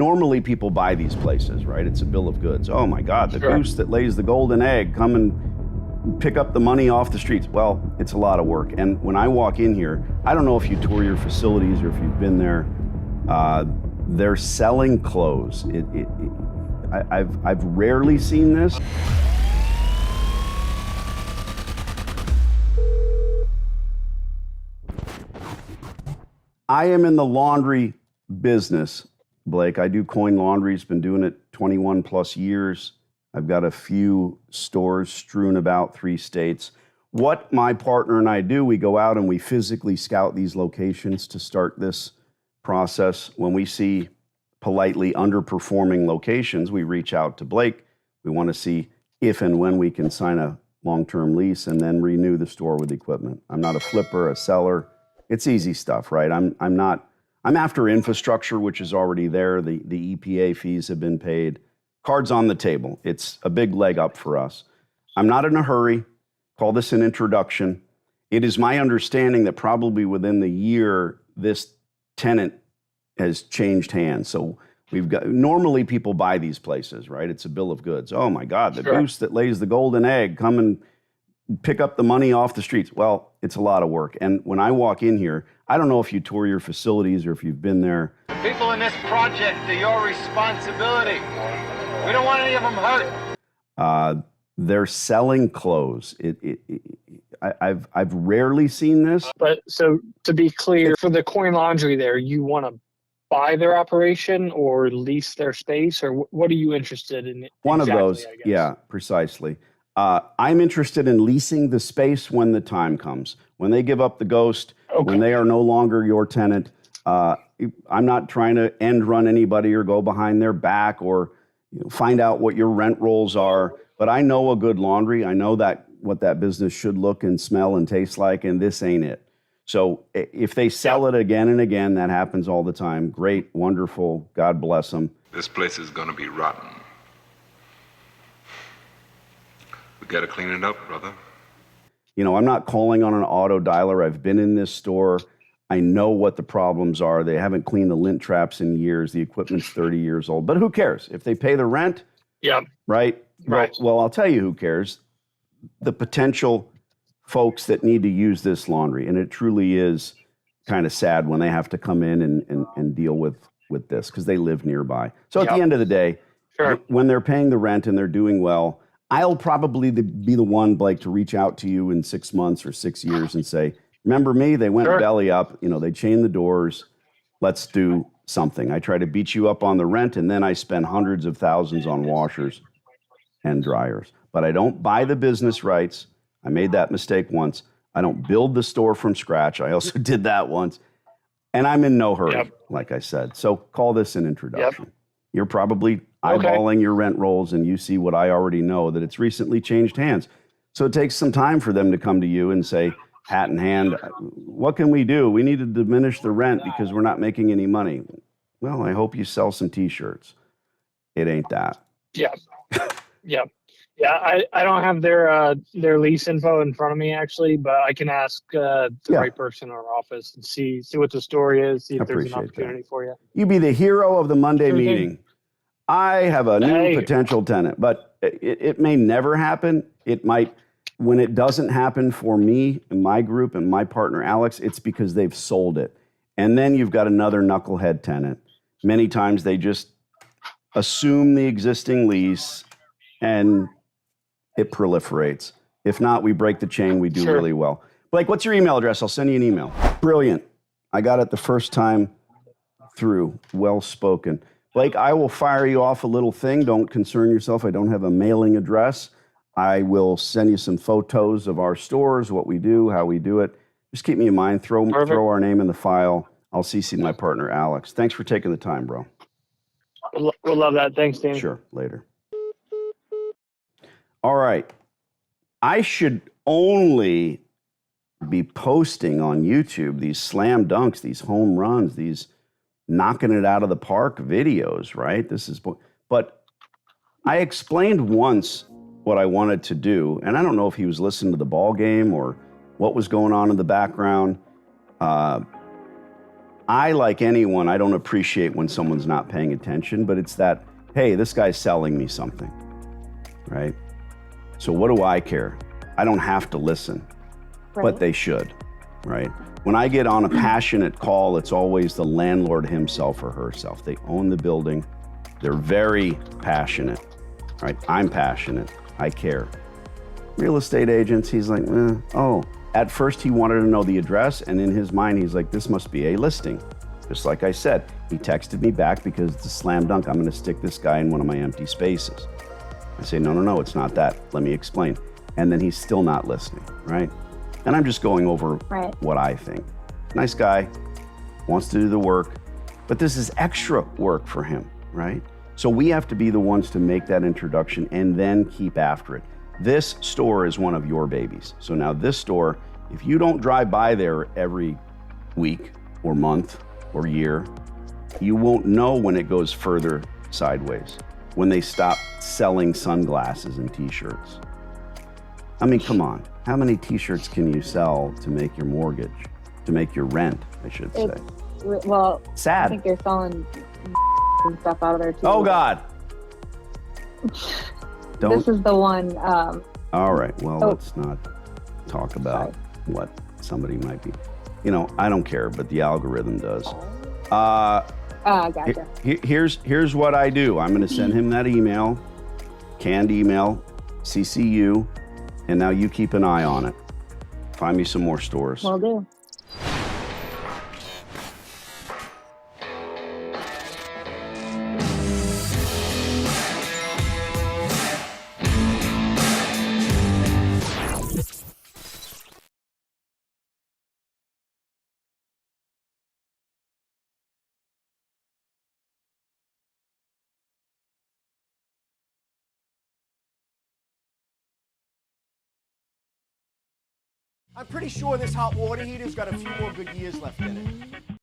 Normally people buy these places, right? It's a bill of goods. Oh my God, the Sure. goose that lays the golden egg, come and pick up the money off the streets. Well, it's a lot of work. And when I walk in here, I don't know if you tour your facilities or if you've been there, they're selling clothes. I've rarely seen this. I am in the laundry business, Blake. I do coin laundries, been doing it 21 plus years. I've got a few stores strewn about 3 states. What my partner and I do, we go out and we physically scout these locations to start this process. When we see politely underperforming locations, we reach out to Blake. We want to see if and when we can sign a long-term lease and then renew the store with equipment. I'm not a flipper, a seller. It's easy stuff, right? I'm after infrastructure, which is already there. The EPA fees have been paid. Cards on the table. It's a big leg up for us. I'm not in a hurry. Call this an introduction. It is my understanding that probably within the year, this tenant has changed hands. So we've got, normally people buy these places, right? It's a bill of goods. Oh my God, the Sure. goose that lays the golden egg, come and pick up the money off the streets. Well, it's a lot of work. And when I walk in here, I don't know if you tour your facilities or if you've been there. People in this project are your responsibility. We don't want any of them hurt. They're selling clothes. I've rarely seen this. But so to be clear, for the coin laundry there, you want to buy their operation or lease their space, or what are you interested in? One exactly, of those, I guess? yeah, precisely. I'm interested in leasing the space when the time comes. When they give up the ghost, when they are no longer your tenant. I'm not trying to end run anybody or go behind their back or find out what your rent rolls are. But I know a good laundry. I know that what that business should look and smell and taste like, and this ain't it. So if they sell it again and again, that happens all the time. Great, wonderful, God bless them. This place is gonna be rotten. We gotta clean it up, brother. You know, I'm not calling on an auto dialer. I've been in this store. I know what the problems are. They haven't cleaned the lint traps in years. The equipment's 30 years old. But who cares? If they pay the rent, Yeah. right? Right. Well, I'll tell you who cares. The potential folks that need to use this laundry. And it truly is kind of sad when they have to come in and deal with this because they live nearby. So at the end of the day, Sure. when they're paying the rent and they're doing well, I'll probably be the one, Blake, to reach out to you in 6 months or 6 years and say, remember me? They went Sure. belly up. They chained the doors. Let's do something. I try to beat you up on the rent, and then I spend hundreds of thousands on washers and dryers. But I don't buy the business rights. I made that mistake once. I don't build the store from scratch. I also did that once. And I'm in no hurry, like I said. So call this an introduction. You're probably eyeballing your rent rolls, and you see what I already know, that it's recently changed hands. So it takes some time for them to come to you and say, hat in hand, what can we do? We need to diminish the rent because we're not making any money. Well, I hope you sell some T-shirts. It ain't that. Yeah. Yeah. Yeah. I don't have their lease info in front of me actually, but I can ask the right person in our office and see what the story is, see if there's an opportunity for you. You be the hero of the Monday Sure thing. meeting. I have a new potential tenant, but it may never happen. It might. When it doesn't happen for me and my group and my partner, Alex, it's because they've sold it. And then you've got another knucklehead tenant. Many times they just assume the existing lease and it proliferates. If not, we break the chain, we do really well. Blake, what's your email address? I'll send you an email. Brilliant. I got it the first time through. Well spoken. Blake, I will fire you off a little thing. Don't concern yourself. I don't have a mailing address. I will send you some photos of our stores, what we do, how we do it. Just keep me in mind. Throw our name in the file. I'll CC my partner, Alex. Thanks for taking the time, bro. We'll love that. Thanks, Dan. Sure. Later. All right. I should only be posting on YouTube these slam dunks, these home runs, these knocking it out of the park videos, right? But I explained once what I wanted to do, and I don't know if he was listening to the ball game or what was going on in the background. I, like anyone, I don't appreciate when someone's not paying attention, but it's that, hey, this guy's selling me something, right? So what do I care? I don't have to listen, but they should, right? When I get on a passionate call, it's always the landlord himself or herself. They own the building. They're very passionate, right? I'm passionate. I care. Real estate agents, he's like, oh. At first, he wanted to know the address, and in his mind, he's like, this must be a listing. Just like I said, he texted me back because it's a slam dunk. I'm going to stick this guy in one of my empty spaces. I say, no, it's not that. Let me explain. And then he's still not listening, right? And I'm just going over what I think. Nice guy, wants to do the work, but this is extra work for him, right? So we have to be the ones to make that introduction and then keep after it. This store is one of your babies. So now this store, if you don't drive by there every week or month or year, you won't know when it goes further sideways, when they stop selling sunglasses and t-shirts. I mean, come on. How many t-shirts can you sell to make your mortgage, to make your rent, I should say? Well, sad. I think you're selling and stuff out of there too. Oh, God. This is the one. All right. Well, let's not talk about what somebody might be. You know, I don't care, but the algorithm does. Gotcha. Here's what I do. I'm going to send him that email, canned email, CCU, and now you keep an eye on it. Find me some more stores. Will do. I'm pretty sure this hot water heater's got a few more good years left in it.